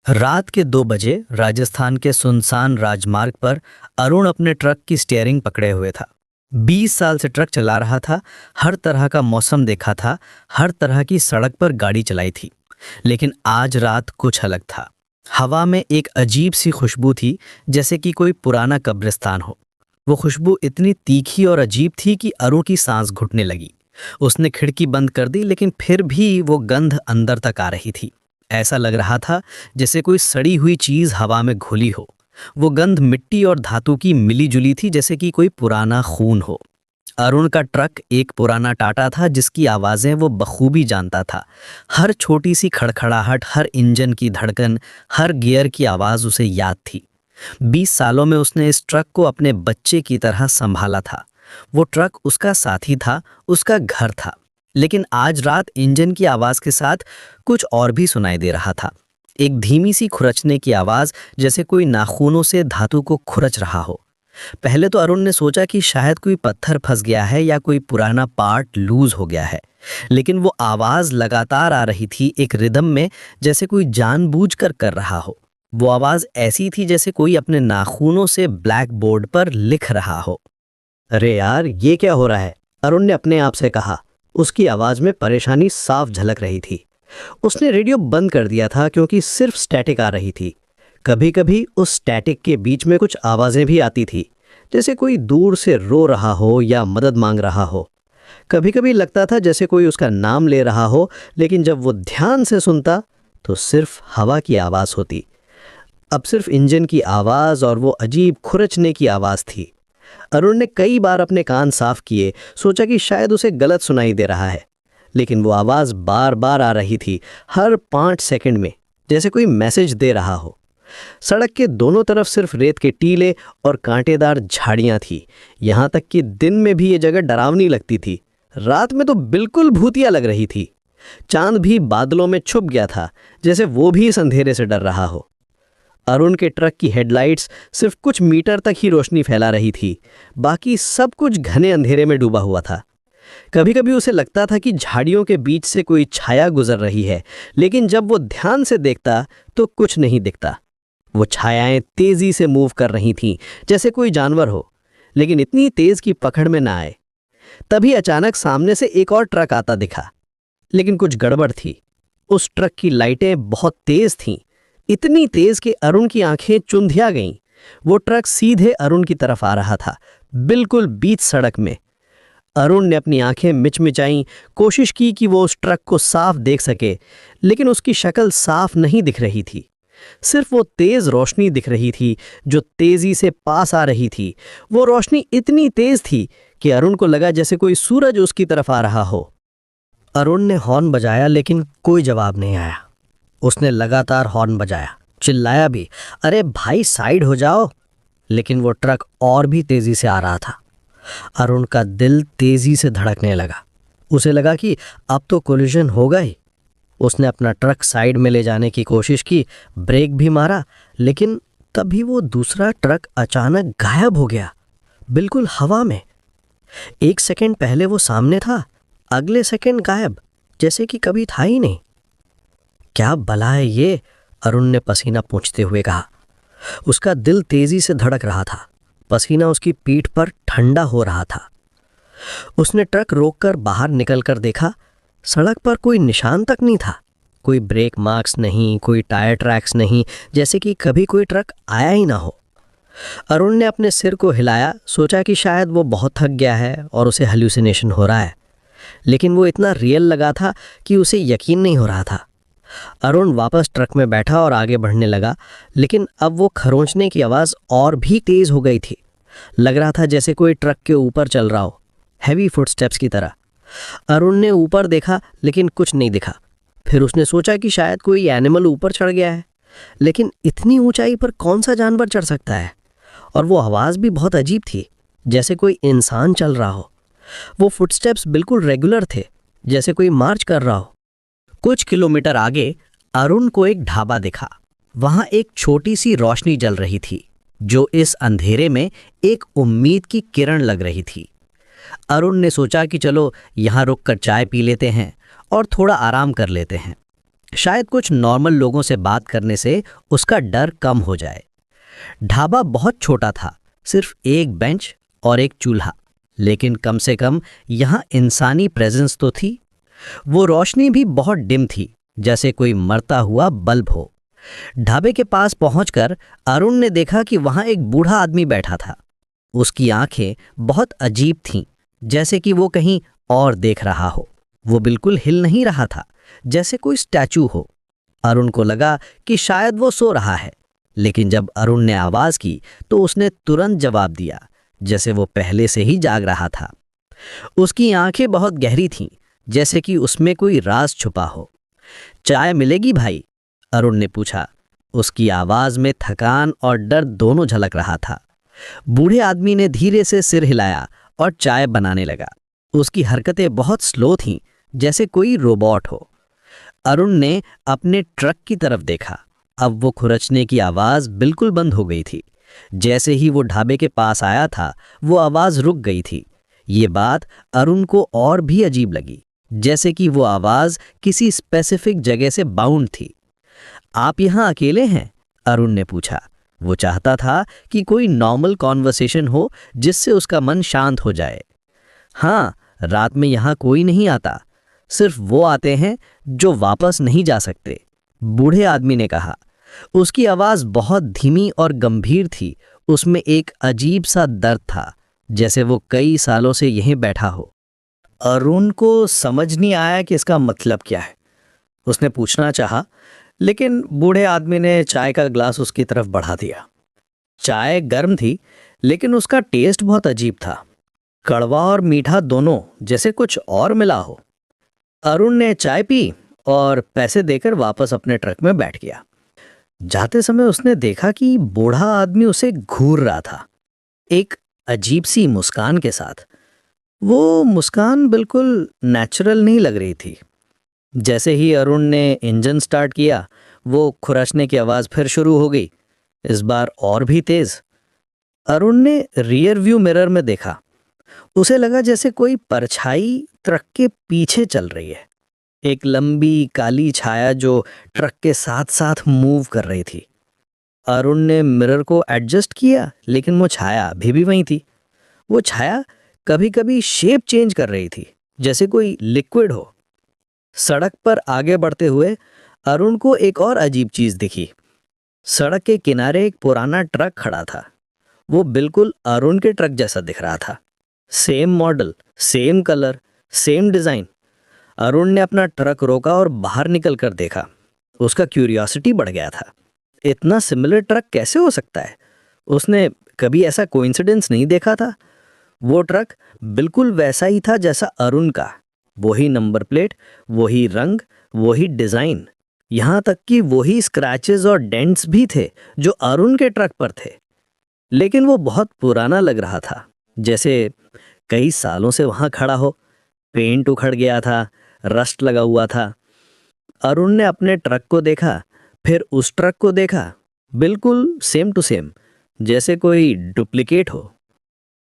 रात के 2 बजे राजस्थान के सुनसान राजमार्ग पर अरुण अपने ट्रक की स्टीयरिंग पकड़े हुए था। 20 साल से ट्रक चला रहा था, हर तरह का मौसम देखा था, हर तरह की सड़क पर गाड़ी चलाई थी। लेकिन आज रात कुछ अलग था। हवा में एक अजीब सी खुशबू थी, जैसे कि कोई पुराना कब्रिस्तान हो। वो खुशबू इतनी तीखी और अजीब थी कि अरुण की सांस घुटने लगी। उसने खिड़की बंद कर दी, लेकिन फिर भी वो गंध अंदर तक आ रही थी। ऐसा लग रहा था जैसे कोई सड़ी हुई चीज हवा में घुली हो। वो गंध मिट्टी और धातु की मिली जुली थी, जैसे कि कोई पुराना खून हो। अरुण का ट्रक एक पुराना टाटा था, जिसकी आवाज़ें वो बखूबी जानता था। हर छोटी सी खड़खड़ाहट, हर इंजन की धड़कन, हर गियर की आवाज़ उसे याद थी। 20 सालों में उसने इस ट्रक को अपने बच्चे की तरह संभाला था। वो ट्रक उसका साथी था, उसका घर था। लेकिन आज रात इंजन की आवाज़ के साथ कुछ और भी सुनाई दे रहा था। एक धीमी सी खुरचने की आवाज़, जैसे कोई नाखूनों से धातु को खुरच रहा हो। पहले तो अरुण ने सोचा कि शायद कोई पत्थर फंस गया है या कोई पुराना पार्ट लूज हो गया है। लेकिन वो आवाज़ लगातार आ रही थी, एक रिदम में, जैसे कोई जानबूझकर कर रहा हो। वो आवाज़ ऐसी थी जैसे कोई अपने नाखूनों से ब्लैक बोर्ड पर लिख रहा हो। अरे यार, ये क्या हो रहा है? अरुण ने अपने आप से कहा। उसकी आवाज में परेशानी साफ झलक रही थी। उसने रेडियो बंद कर दिया था क्योंकि सिर्फ स्टैटिक आ रही थी। कभी कभी उस स्टैटिक के बीच में कुछ आवाजें भी आती थी, जैसे कोई दूर से रो रहा हो या मदद मांग रहा हो। कभी कभी लगता था जैसे कोई उसका नाम ले रहा हो, लेकिन जब वो ध्यान से सुनता तो सिर्फ हवा की आवाज होती। अब सिर्फ इंजन की आवाज और वो अजीब खुरचने की आवाज थी। अरुण ने कई बार अपने कान साफ किए, सोचा कि शायद उसे गलत सुनाई दे रहा है। लेकिन वो आवाज बार बार आ रही थी, हर 5 सेकंड में, जैसे कोई मैसेज दे रहा हो। सड़क के दोनों तरफ सिर्फ रेत के टीले और कांटेदार झाड़ियां थी। यहां तक कि दिन में भी ये जगह डरावनी लगती थी। रात में तो बिल्कुल भूतिया लग रही थी। चांद भी बादलों में छुप गया था, जैसे वो भी इस अंधेरे से डर रहा हो। अरुण के ट्रक की हेडलाइट्स सिर्फ कुछ मीटर तक ही रोशनी फैला रही थी, बाकी सब कुछ घने अंधेरे में डूबा हुआ था। कभी कभी उसे लगता था कि झाड़ियों के बीच से कोई छाया गुजर रही है, लेकिन जब वो ध्यान से देखता तो कुछ नहीं दिखता। वो छायाएं तेजी से मूव कर रही थीं, जैसे कोई जानवर हो, लेकिन इतनी तेज की पकड़ में ना आए। तभी अचानक सामने से एक और ट्रक आता दिखा, लेकिन कुछ गड़बड़ थी। उस ट्रक की लाइटें बहुत तेज थीं, इतनी तेज कि अरुण की आंखें चुंधिया गईं। वो ट्रक सीधे अरुण की तरफ आ रहा था, बिल्कुल बीच सड़क में। अरुण ने अपनी आंखें मिचमिचाईं, कोशिश की कि वो उस ट्रक को साफ देख सके, लेकिन उसकी शक्ल साफ नहीं दिख रही थी। सिर्फ वो तेज रोशनी दिख रही थी, जो तेजी से पास आ रही थी। वो रोशनी इतनी तेज थी कि अरुण को लगा जैसे कोई सूरज उसकी तरफ आ रहा हो। अरुण ने हॉर्न बजाया, लेकिन कोई जवाब नहीं आया। उसने लगातार हॉर्न बजाया, चिल्लाया भी, अरे भाई साइड हो जाओ। लेकिन वो ट्रक और भी तेजी से आ रहा था। अरुण का दिल तेजी से धड़कने लगा। उसे लगा कि अब तो कोलिजन होगा ही। उसने अपना ट्रक साइड में ले जाने की कोशिश की, ब्रेक भी मारा, लेकिन तभी वो दूसरा ट्रक अचानक गायब हो गया, बिल्कुल हवा में। 1 सेकंड पहले वो सामने था, अगले सेकंड गायब, जैसे कि कभी था ही नहीं। क्या भला है ये? अरुण ने पसीना पोंछते हुए कहा। उसका दिल तेजी से धड़क रहा था, पसीना उसकी पीठ पर ठंडा हो रहा था। उसने ट्रक रोककर बाहर निकलकर देखा। सड़क पर कोई निशान तक नहीं था, कोई ब्रेक मार्क्स नहीं, कोई टायर ट्रैक्स नहीं, जैसे कि कभी कोई ट्रक आया ही ना हो। अरुण ने अपने सिर को हिलाया, सोचा कि शायद वो बहुत थक गया है और उसे हेल्यूसिनेशन हो रहा है। लेकिन वो इतना रियल लगा था कि उसे यकीन नहीं हो रहा था। अरुण वापस ट्रक में बैठा और आगे बढ़ने लगा, लेकिन अब वो खरोंचने की आवाज़ और भी तेज हो गई थी। लग रहा था जैसे कोई ट्रक के ऊपर चल रहा हो, हैवी फुटस्टेप्स की तरह। अरुण ने ऊपर देखा, लेकिन कुछ नहीं दिखा। फिर उसने सोचा कि शायद कोई एनिमल ऊपर चढ़ गया है, लेकिन इतनी ऊंचाई पर कौन सा जानवर चढ़ सकता है? और वो आवाज़ भी बहुत अजीब थी, जैसे कोई इंसान चल रहा हो। वो फुटस्टेप्स बिल्कुल रेगुलर थे, जैसे कोई मार्च कर रहा हो। कुछ किलोमीटर आगे अरुण को एक ढाबा दिखा। वहां एक छोटी सी रोशनी जल रही थी, जो इस अंधेरे में एक उम्मीद की किरण लग रही थी। अरुण ने सोचा कि चलो यहाँ रुककर चाय पी लेते हैं और थोड़ा आराम कर लेते हैं। शायद कुछ नॉर्मल लोगों से बात करने से उसका डर कम हो जाए। ढाबा बहुत छोटा था, सिर्फ एक बेंच और एक चूल्हा, लेकिन कम से कम यहाँ इंसानी प्रेजेंस तो थी। वो रोशनी भी बहुत डिम थी, जैसे कोई मरता हुआ बल्ब हो। ढाबे के पास पहुंचकर अरुण ने देखा कि वहां एक बूढ़ा आदमी बैठा था। उसकी आंखें बहुत अजीब थीं, जैसे कि वो कहीं और देख रहा हो। वो बिल्कुल हिल नहीं रहा था, जैसे कोई स्टैचू हो। अरुण को लगा कि शायद वो सो रहा है, लेकिन जब अरुण ने आवाज की तो उसने तुरंत जवाब दिया, जैसे वो पहले से ही जाग रहा था। उसकी आंखें बहुत गहरी थीं, जैसे कि उसमें कोई राज छुपा हो। चाय मिलेगी भाई? अरुण ने पूछा। उसकी आवाज में थकान और डर दोनों झलक रहा था। बूढ़े आदमी ने धीरे से सिर हिलाया और चाय बनाने लगा। उसकी हरकतें बहुत स्लो थीं, जैसे कोई रोबोट हो। अरुण ने अपने ट्रक की तरफ देखा। अब वो खुरचने की आवाज बिल्कुल बंद हो गई थी। जैसे ही वो ढाबे के पास आया था, वो आवाज रुक गई थी। ये बात अरुण को और भी अजीब लगी, जैसे कि वो आवाज किसी स्पेसिफिक जगह से बाउंड थी। आप यहाँ अकेले हैं? अरुण ने पूछा। वो चाहता था कि कोई नॉर्मल कॉन्वर्सेशन हो जिससे उसका मन शांत हो जाए। हाँ, रात में यहाँ कोई नहीं आता, सिर्फ वो आते हैं जो वापस नहीं जा सकते, बूढ़े आदमी ने कहा। उसकी आवाज बहुत धीमी और गंभीर थी। उसमें एक अजीब सा दर्द था, जैसे वो कई सालों से यहीं बैठा हो। अरुण को समझ नहीं आया कि इसका मतलब क्या है। उसने पूछना चाहा, लेकिन बूढ़े आदमी ने चाय का ग्लास उसकी तरफ बढ़ा दिया। चाय गर्म थी, लेकिन उसका टेस्ट बहुत अजीब था, कड़वा और मीठा दोनों, जैसे कुछ और मिला हो। अरुण ने चाय पी और पैसे देकर वापस अपने ट्रक में बैठ गया। जाते समय उसने देखा कि बूढ़ा आदमी उसे घूर रहा था, एक अजीब सी मुस्कान के साथ। वो मुस्कान बिल्कुल नेचुरल नहीं लग रही थी। जैसे ही अरुण ने इंजन स्टार्ट किया, वो खुरचने की आवाज़ फिर शुरू हो गई, इस बार और भी तेज। अरुण ने रियर व्यू मिरर में देखा। उसे लगा जैसे कोई परछाई ट्रक के पीछे चल रही है, एक लंबी काली छाया जो ट्रक के साथ साथ मूव कर रही थी। अरुण ने मिरर को एडजस्ट किया, लेकिन वो छाया अभी भी वहीं थी। वो छाया कभी कभी शेप चेंज कर रही थी, जैसे कोई लिक्विड हो। सड़क पर आगे बढ़ते हुए अरुण को एक और अजीब चीज दिखी। सड़क के किनारे एक पुराना ट्रक खड़ा था। वो बिल्कुल अरुण के ट्रक जैसा दिख रहा था, same model, same colour, same design. Arun ने अपना ट्रक रोका और बाहर निकल कर देखा। उसका क्यूरियोसिटी बढ़ गया था, इतना सिमिलर ट्रक कैसे हो सकता है? उसने कभी ऐसा कोइंसिडेंस नहीं देखा था। वो ट्रक बिल्कुल वैसा ही था जैसा अरुण का, वही नंबर प्लेट, वही रंग, वही डिजाइन, यहाँ तक कि वही स्क्रैचेस और डेंट्स भी थे जो अरुण के ट्रक पर थे। लेकिन वो बहुत पुराना लग रहा था, जैसे कई सालों से वहां खड़ा हो। पेंट उखड़ गया था, रस्ट लगा हुआ था। अरुण ने अपने ट्रक को देखा, फिर उस ट्रक को देखा, बिल्कुल सेम टू सेम, जैसे कोई डुप्लीकेट हो।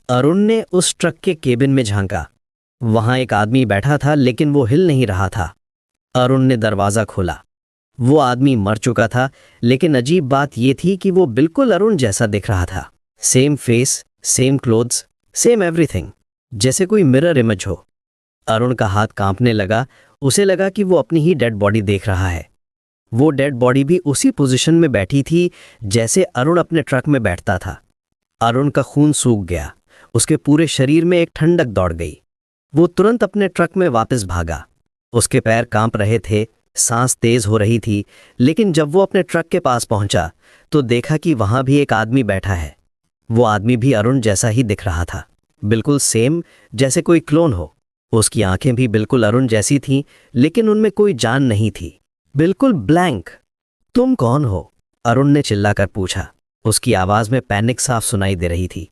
अरुण ने उस ट्रक के केबिन में झांका। वहां एक आदमी बैठा था, लेकिन वो हिल नहीं रहा था। अरुण ने दरवाजा खोला। वो आदमी मर चुका था, लेकिन अजीब बात यह थी कि वो बिल्कुल अरुण जैसा दिख रहा था। Same face, same clothes, same everything, जैसे कोई मिरर इमेज हो। अरुण का हाथ कांपने लगा। उसे लगा कि वो अपनी ही डेड बॉडी देख रहा है। वो डेड बॉडी भी उसी पोजीशन में बैठी थी जैसे अरुण अपने ट्रक में बैठता था। अरुण का खून सूख गया। उसके पूरे शरीर में एक ठंडक दौड़ गई। वो तुरंत अपने ट्रक में वापस भागा। उसके पैर कांप रहे थे, सांस तेज हो रही थी, लेकिन जब वो अपने ट्रक के पास पहुंचा तो देखा कि वहां भी एक आदमी बैठा है। वो आदमी भी अरुण जैसा ही दिख रहा था, बिल्कुल सेम, जैसे कोई क्लोन हो। उसकी आंखें भी बिल्कुल अरुण जैसी थीं, लेकिन उनमें कोई जान नहीं थी, बिल्कुल ब्लैंक। तुम कौन हो? अरुण ने चिल्लाकर पूछा। उसकी आवाज में पैनिक साफ सुनाई दे रही थी।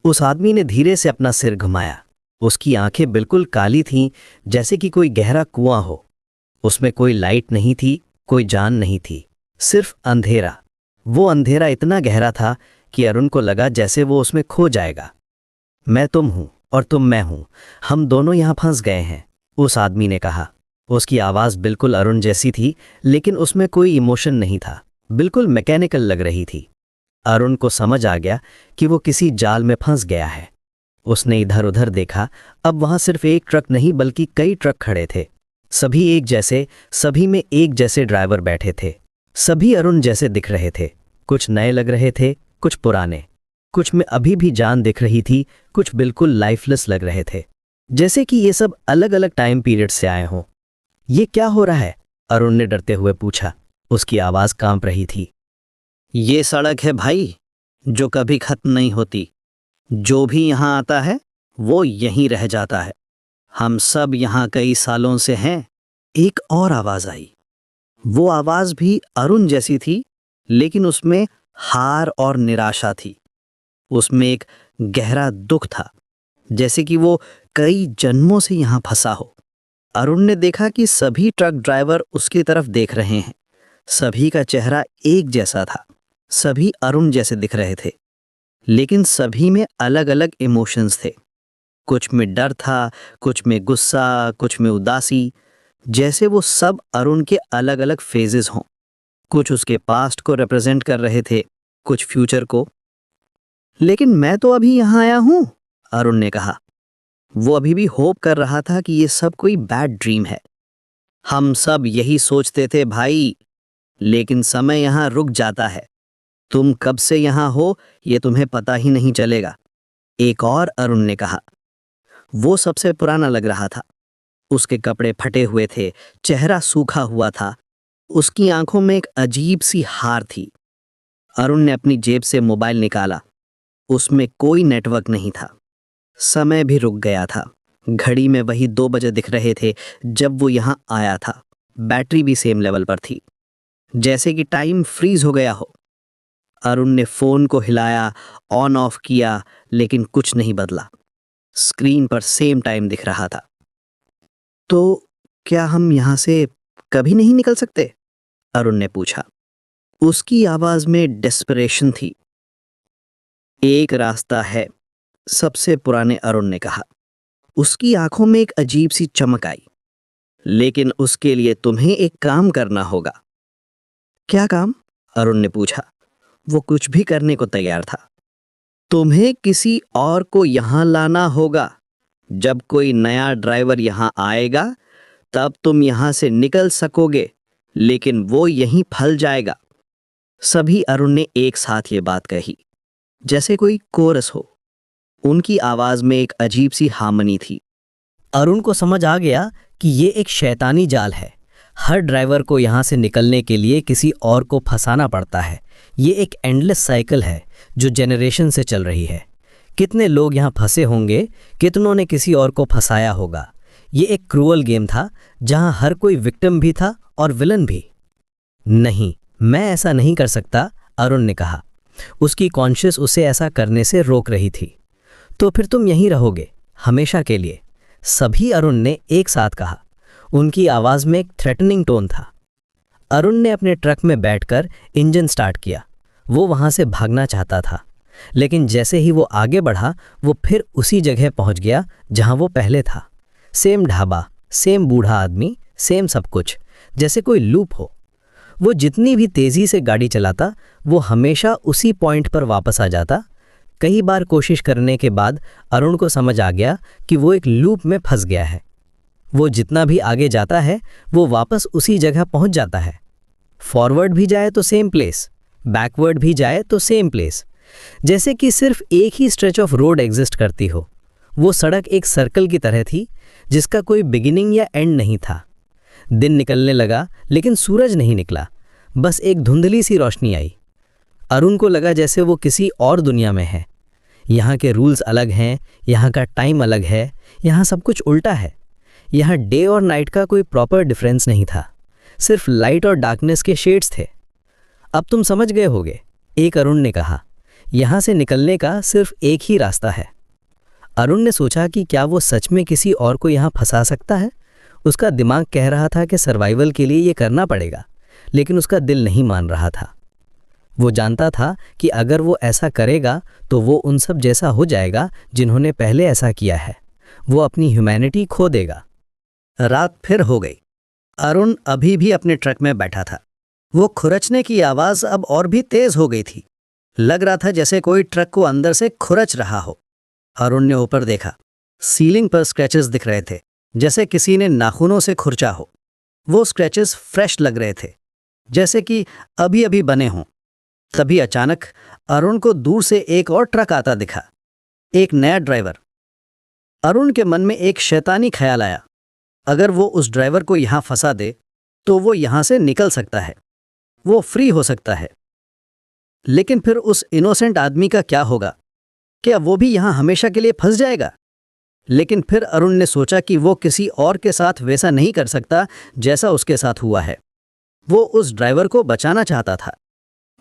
उस आदमी ने धीरे से अपना सिर घुमाया। उसकी आंखें बिल्कुल काली थीं, जैसे कि कोई गहरा कुआं हो। उसमें कोई लाइट नहीं थी, कोई जान नहीं थी, सिर्फ अंधेरा। वो अंधेरा इतना गहरा था कि अरुण को लगा जैसे वो उसमें खो जाएगा। मैं तुम हूं और तुम मैं हूं, हम दोनों यहां फंस गए हैं, उस आदमी ने कहा। उसकी आवाज़ बिल्कुल अरुण जैसी थी, लेकिन उसमें कोई इमोशन नहीं था, बिल्कुल मैकेनिकल लग रही थी। अरुण को समझ आ गया कि वो किसी जाल में फंस गया है। उसने इधर उधर देखा। अब वहां सिर्फ एक ट्रक नहीं बल्कि कई ट्रक खड़े थे। सभी एक जैसे, सभी में एक जैसे ड्राइवर बैठे थे। सभी अरुण जैसे दिख रहे थे। कुछ नए लग रहे थे, कुछ पुराने। कुछ में अभी भी जान दिख रही थी, कुछ बिल्कुल लाइफलेस लग रहे थे, जैसे कि ये सब अलग अलग टाइम पीरियड से आए हों। ये क्या हो रहा है? अरुण ने डरते हुए पूछा। उसकी आवाज कांप रही थी। ये सड़क है भाई, जो कभी खत्म नहीं होती। जो भी यहां आता है वो यहीं रह जाता है। हम सब यहां कई सालों से हैं। एक और आवाज आई। वो आवाज भी अरुण जैसी थी, लेकिन उसमें हार और निराशा थी। उसमें एक गहरा दुख था, जैसे कि वो कई जन्मों से यहां फंसा हो। अरुण ने देखा कि सभी ट्रक ड्राइवर उसकी तरफ देख रहे हैं। सभी का चेहरा एक जैसा था। सभी अरुण जैसे दिख रहे थे, लेकिन सभी में अलग अलग इमोशंस थे। कुछ में डर था, कुछ में गुस्सा, कुछ में उदासी, जैसे वो सब अरुण के अलग अलग फेजेस हों। कुछ उसके पास्ट को रिप्रेजेंट कर रहे थे, कुछ फ्यूचर को। लेकिन मैं तो अभी यहां आया हूं, अरुण ने कहा। वो अभी भी होप कर रहा था कि ये सब कोई बैड ड्रीम है। हम सब यही सोचते थे भाई, लेकिन समय यहां रुक जाता है। तुम कब से यहां हो ये तुम्हें पता ही नहीं चलेगा, एक और अरुण ने कहा। वो सबसे पुराना लग रहा था। उसके कपड़े फटे हुए थे, चेहरा सूखा हुआ था। उसकी आंखों में एक अजीब सी हार थी। अरुण ने अपनी जेब से मोबाइल निकाला। उसमें कोई नेटवर्क नहीं था। समय भी रुक गया था। घड़ी में वही 2 बजे दिख रहे थे जब वो यहां आया था। बैटरी भी सेम लेवल पर थी, जैसे कि टाइम फ्रीज हो गया हो। अरुण ने फोन को हिलाया, ऑन ऑफ किया, लेकिन कुछ नहीं बदला। स्क्रीन पर सेम टाइम दिख रहा था। तो क्या हम यहां से कभी नहीं निकल सकते? अरुण ने पूछा। उसकी आवाज में डेस्परेशन थी। एक रास्ता है, सबसे पुराने अरुण ने कहा। उसकी आंखों में एक अजीब सी चमक आई। लेकिन उसके लिए तुम्हें एक काम करना होगा। क्या काम? अरुण ने पूछा। वो कुछ भी करने को तैयार था। तुम्हें किसी और को यहां लाना होगा। जब कोई नया ड्राइवर यहां आएगा तब तुम यहां से निकल सकोगे, लेकिन वो यहीं फल जाएगा। सभी अरुण ने एक साथ ये बात कही, जैसे कोई कोरस हो। उनकी आवाज में एक अजीब सी हार्मनी थी। अरुण को समझ आ गया कि ये एक शैतानी जाल है। हर ड्राइवर को यहां से निकलने के लिए किसी और को फंसाना पड़ता है। ये एक एंडलेस साइकिल है जो जनरेशन से चल रही है। कितने लोग यहां फंसे होंगे, कितनों ने किसी और को फंसाया होगा। ये एक क्रूअल गेम था जहां हर कोई विक्टिम भी था और विलन भी। नहीं, मैं ऐसा नहीं कर सकता, अरुण ने कहा। उसकी कॉन्शियस उसे ऐसा करने से रोक रही थी। तो फिर तुम यहीं रहोगे हमेशा के लिए, सभी अरुण ने एक साथ कहा। उनकी आवाज में एक थ्रेटनिंग टोन था। अरुण ने अपने ट्रक में बैठकर इंजन स्टार्ट किया। वो वहां से भागना चाहता था, लेकिन जैसे ही वो आगे बढ़ा वो फिर उसी जगह पहुंच गया जहां वो पहले था। सेम ढाबा, सेम बूढ़ा आदमी, सेम सब कुछ, जैसे कोई लूप हो। वो जितनी भी तेजी से गाड़ी चलाता वो हमेशा उसी पॉइंट पर वापस आ जाता। कई बार कोशिश करने के बाद अरुण को समझ आ गया कि वो एक लूप में फंस गया है। वो जितना भी आगे जाता है वो वापस उसी जगह पहुंच जाता है। फॉरवर्ड भी जाए तो सेम प्लेस, बैकवर्ड भी जाए तो सेम प्लेस, जैसे कि सिर्फ एक ही स्ट्रेच ऑफ रोड एग्जिस्ट करती हो। वो सड़क एक सर्कल की तरह थी जिसका कोई बिगिनिंग या एंड नहीं था। दिन निकलने लगा लेकिन सूरज नहीं निकला, बस एक धुंधली सी रोशनी आई। अरुण को लगा जैसे वो किसी और दुनिया में है। यहाँ के रूल्स अलग हैं, यहाँ का टाइम अलग है, यहाँ सब कुछ उल्टा है। यहाँ डे और नाइट का कोई प्रॉपर डिफरेंस नहीं था, सिर्फ लाइट और डार्कनेस के शेड्स थे। अब तुम समझ गए होगे, एक अरुण ने कहा। यहाँ से निकलने का सिर्फ एक ही रास्ता है। अरुण ने सोचा कि क्या वो सच में किसी और को यहाँ फंसा सकता है। उसका दिमाग कह रहा था कि सर्वाइवल के लिए ये करना पड़ेगा, लेकिन उसका दिल नहीं मान रहा था। वो जानता था कि अगर वो ऐसा करेगा तो वो उन सब जैसा हो जाएगा जिन्होंने पहले ऐसा किया है। वो अपनी ह्यूमैनिटी खो देगा। रात फिर हो गई। अरुण अभी भी अपने ट्रक में बैठा था। वो खुरचने की आवाज अब और भी तेज हो गई थी। लग रहा था जैसे कोई ट्रक को अंदर से खुरच रहा हो। अरुण ने ऊपर देखा। सीलिंग पर स्क्रैचेस दिख रहे थे, जैसे किसी ने नाखूनों से खुरचा हो। वो स्क्रैचेस फ्रेश लग रहे थे, जैसे कि अभी अभी बने हों। तभी अचानक अरुण को दूर से एक और ट्रक आता दिखा, एक नया ड्राइवर। अरुण के मन में एक शैतानी ख्याल आया, अगर वो उस ड्राइवर को यहां फंसा दे तो वो यहां से निकल सकता है, वो फ्री हो सकता है। लेकिन फिर उस इनोसेंट आदमी का क्या होगा? क्या वो भी यहां हमेशा के लिए फंस जाएगा? लेकिन फिर अरुण ने सोचा कि वो किसी और के साथ वैसा नहीं कर सकता जैसा उसके साथ हुआ है। वो उस ड्राइवर को बचाना चाहता था।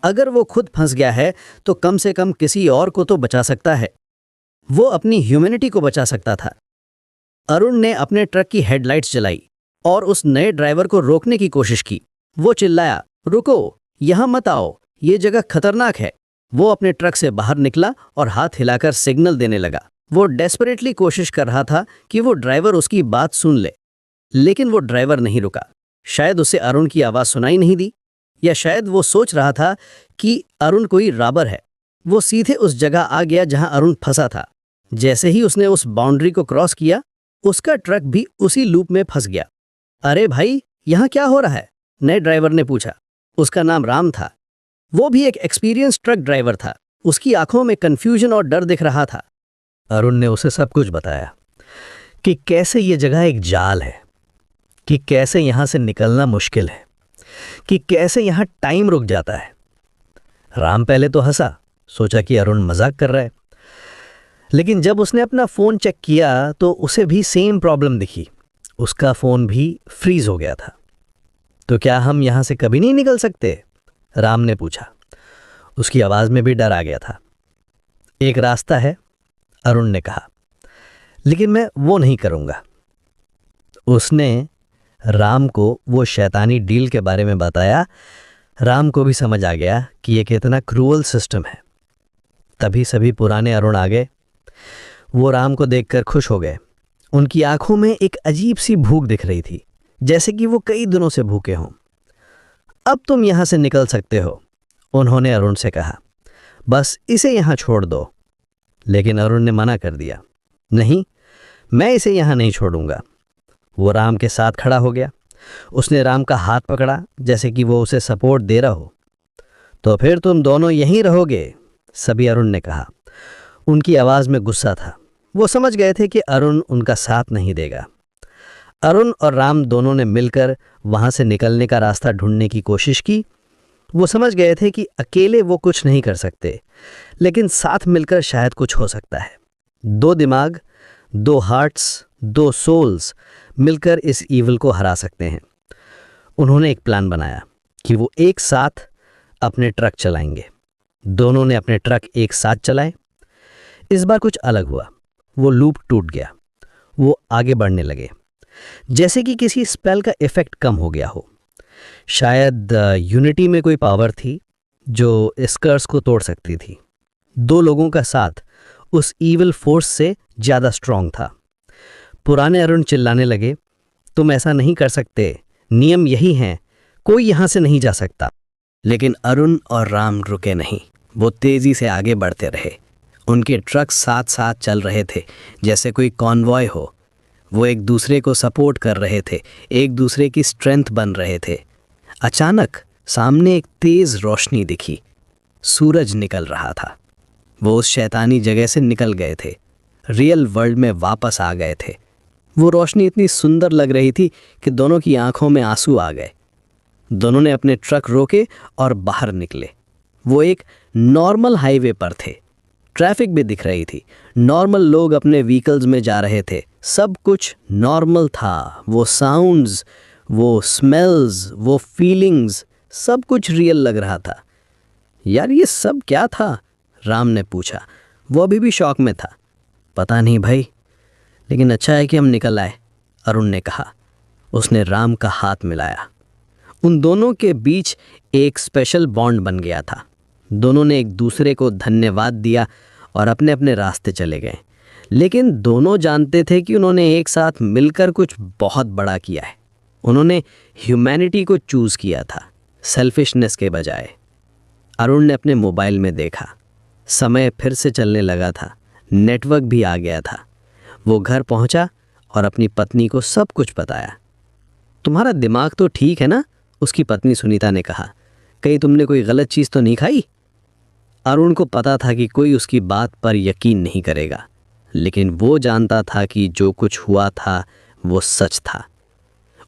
अगर वो खुद फंस गया है तो कम से कम किसी और को तो बचा सकता है। वो अपनी ह्यूमैनिटी को बचा सकता था। अरुण ने अपने ट्रक की हेडलाइट्स जलाई और उस नए ड्राइवर को रोकने की कोशिश की। वो चिल्लाया, रुको, यहां मत आओ, ये जगह खतरनाक है। वो अपने ट्रक से बाहर निकला और हाथ हिलाकर सिग्नल देने लगा। वो डेस्परेटली कोशिश कर रहा था कि वो ड्राइवर उसकी बात सुन ले, लेकिन वो ड्राइवर नहीं रुका। शायद उसे अरुण की आवाज सुनाई नहीं दी, या शायद वो सोच रहा था कि अरुण कोई रॉबर है। वो सीधे उस जगह आ गया जहां अरुण फंसा था। जैसे ही उसने उस बाउंड्री को क्रॉस किया, उसका ट्रक भी उसी लूप में फंस गया। अरे भाई, यहां क्या हो रहा है? नए ड्राइवर ने पूछा। उसका नाम राम था। वो भी एक एक्सपीरियंस ट्रक ड्राइवर था। उसकी आंखों में कंफ्यूजन और डर दिख रहा था। अरुण ने उसे सब कुछ बताया कि कैसे ये जगह एक जाल है, कि कैसे यहां से निकलना मुश्किल है, कि कैसे यहां टाइम रुक जाता है। राम पहले तो हंसा, सोचा कि अरुण मजाक कर रहा है। लेकिन जब उसने अपना फोन चेक किया तो उसे भी सेम प्रॉब्लम दिखी। उसका फोन भी फ्रीज हो गया था। तो क्या हम यहां से कभी नहीं निकल सकते? राम ने पूछा। उसकी आवाज में भी डर आ गया था। एक रास्ता है, अरुण ने कहा, लेकिन मैं वो नहीं करूंगा। उसने राम को वो शैतानी डील के बारे में बताया। राम को भी समझ आ गया कि ये कितना क्रूअल सिस्टम है। तभी सभी पुराने अरुण आ गए। वो राम को देखकर खुश हो गए। उनकी आंखों में एक अजीब सी भूख दिख रही थी, जैसे कि वो कई दिनों से भूखे हों। अब तुम यहां से निकल सकते हो, उन्होंने अरुण से कहा। बस इसे यहां छोड़ दो। लेकिन अरुण ने मना कर दिया। नहीं, मैं इसे यहां नहीं छोड़ूंगा। वो राम के साथ खड़ा हो गया। उसने राम का हाथ पकड़ा, जैसे कि वो उसे सपोर्ट दे रहा हो। तो फिर तुम दोनों यहीं रहोगे, सभी अरुण ने कहा। उनकी आवाज में गुस्सा था। वो समझ गए थे कि अरुण उनका साथ नहीं देगा। अरुण और राम दोनों ने मिलकर वहां से निकलने का रास्ता ढूंढने की कोशिश की। वो समझ गए थे कि अकेले वो कुछ नहीं कर सकते, लेकिन साथ मिलकर शायद कुछ हो सकता है। दो दिमाग, दो हार्ट्स, दो सोल्स मिलकर इस ईविल को हरा सकते हैं। उन्होंने एक प्लान बनाया कि वो एक साथ अपने ट्रक चलाएंगे। दोनों ने अपने ट्रक एक साथ चलाए। इस बार कुछ अलग हुआ। वो लूप टूट गया। वो आगे बढ़ने लगे, जैसे कि किसी स्पेल का इफेक्ट कम हो गया हो। शायद यूनिटी में कोई पावर थी जो इस कर्स को तोड़ सकती थी। दो लोगों का साथ उस ईविल फोर्स से ज्यादा स्ट्रांग था। पुराने अरुण चिल्लाने लगे, तुम ऐसा नहीं कर सकते, नियम यही हैं, कोई यहां से नहीं जा सकता। लेकिन अरुण और राम रुके नहीं। वो तेजी से आगे बढ़ते रहे। उनके ट्रक साथ साथ चल रहे थे, जैसे कोई कॉन्वॉय हो। वो एक दूसरे को सपोर्ट कर रहे थे, एक दूसरे की स्ट्रेंथ बन रहे थे। अचानक सामने एक तेज रोशनी दिखी। सूरज निकल रहा था। वो उस शैतानी जगह से निकल गए थे, रियल वर्ल्ड में वापस आ गए थे। वो रोशनी इतनी सुंदर लग रही थी कि दोनों की आंखों में आंसू आ गए। दोनों ने अपने ट्रक रोके और बाहर निकले। वो एक नॉर्मल हाईवे पर थे। ट्रैफिक भी दिख रही थी। नॉर्मल लोग अपने व्हीकल्स में जा रहे थे। सब कुछ नॉर्मल था। वो साउंड्स, वो स्मेल्स, वो फीलिंग्स, सब कुछ रियल लग रहा था। यार, ये सब क्या था? राम ने पूछा। वो अभी भी शॉक में था। पता नहीं भाई, लेकिन अच्छा है कि हम निकल आए, अरुण ने कहा। उसने राम का हाथ मिलाया। उन दोनों के बीच एक स्पेशल बॉन्ड बन गया था। दोनों ने एक दूसरे को धन्यवाद दिया और अपने अपने रास्ते चले गए। लेकिन दोनों जानते थे कि उन्होंने एक साथ मिलकर कुछ बहुत बड़ा किया है। उन्होंने ह्यूमैनिटी को चूज़ किया था, सेल्फिशनेस के बजाय। अरुण ने अपने मोबाइल में देखा, समय फिर से चलने लगा था, नेटवर्क भी आ गया था। वो घर पहुंचा और अपनी पत्नी को सब कुछ बताया। तुम्हारा दिमाग तो ठीक है ना, उसकी पत्नी सुनीता ने कहा। कहीं तुमने कोई गलत चीज़ तो नहीं खाई? अरुण को पता था कि कोई उसकी बात पर यकीन नहीं करेगा, लेकिन वो जानता था कि जो कुछ हुआ था वो सच था।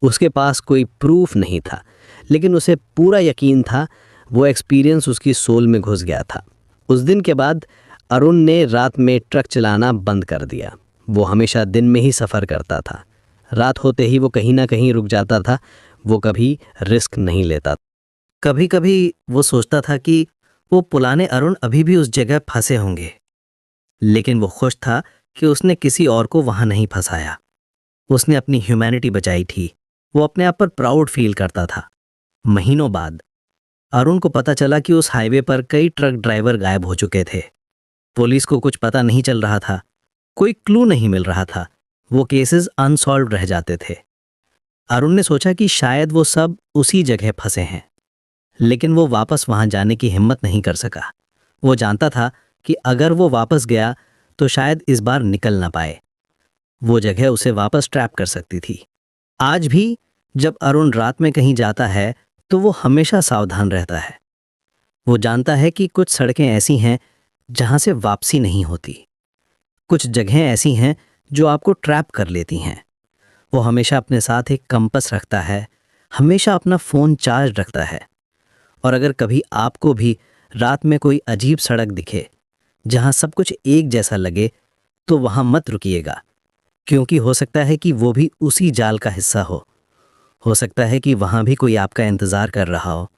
उसके पास कोई प्रूफ नहीं था, लेकिन उसे पूरा यकीन था। वो एक्सपीरियंस उसकी सोल में घुस गया था। उस दिन के बाद अरुण ने रात में ट्रक चलाना बंद कर दिया। वो हमेशा दिन में ही सफ़र करता था। रात होते ही वो कहीं ना कहीं रुक जाता था। वो कभी रिस्क नहीं लेता। कभी कभी वो सोचता था कि वो पुराने अरुण अभी भी उस जगह फंसे होंगे, लेकिन वो खुश था कि उसने किसी और को वहां नहीं फंसाया। उसने अपनी ह्यूमैनिटी बचाई थी। वो अपने आप पर प्राउड फील करता था। महीनों बाद अरुण को पता चला कि उस हाईवे पर कई ट्रक ड्राइवर गायब हो चुके थे। पुलिस को कुछ पता नहीं चल रहा था, कोई क्लू नहीं मिल रहा था। वो केसेस अनसॉल्व रह जाते थे। अरुण ने सोचा कि शायद वो सब उसी जगह फंसे हैं, लेकिन वो वापस वहां जाने की हिम्मत नहीं कर सका। वो जानता था कि अगर वो वापस गया तो शायद इस बार निकल ना पाए। वो जगह उसे वापस ट्रैप कर सकती थी। आज भी जब अरुण रात में कहीं जाता है तो वो हमेशा सावधान रहता है। वो जानता है कि कुछ सड़कें ऐसी हैं जहां से वापसी नहीं होती। कुछ जगहें ऐसी हैं जो आपको ट्रैप कर लेती हैं। वो हमेशा अपने साथ एक कंपास रखता है, हमेशा अपना फ़ोन चार्ज रखता है। और अगर कभी आपको भी रात में कोई अजीब सड़क दिखे जहां सब कुछ एक जैसा लगे, तो वहां मत रुकिएगा, क्योंकि हो सकता है कि वो भी उसी जाल का हिस्सा हो सकता है कि वहां भी कोई आपका इंतज़ार कर रहा हो।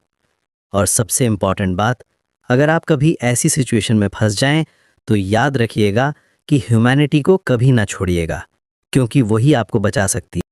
और सबसे इम्पॉर्टेंट बात, अगर आप कभी ऐसी सिचुएशन में फंस जाएं तो याद रखिएगा कि ह्यूमैनिटी को कभी ना छोड़िएगा, क्योंकि वही आपको बचा सकती है।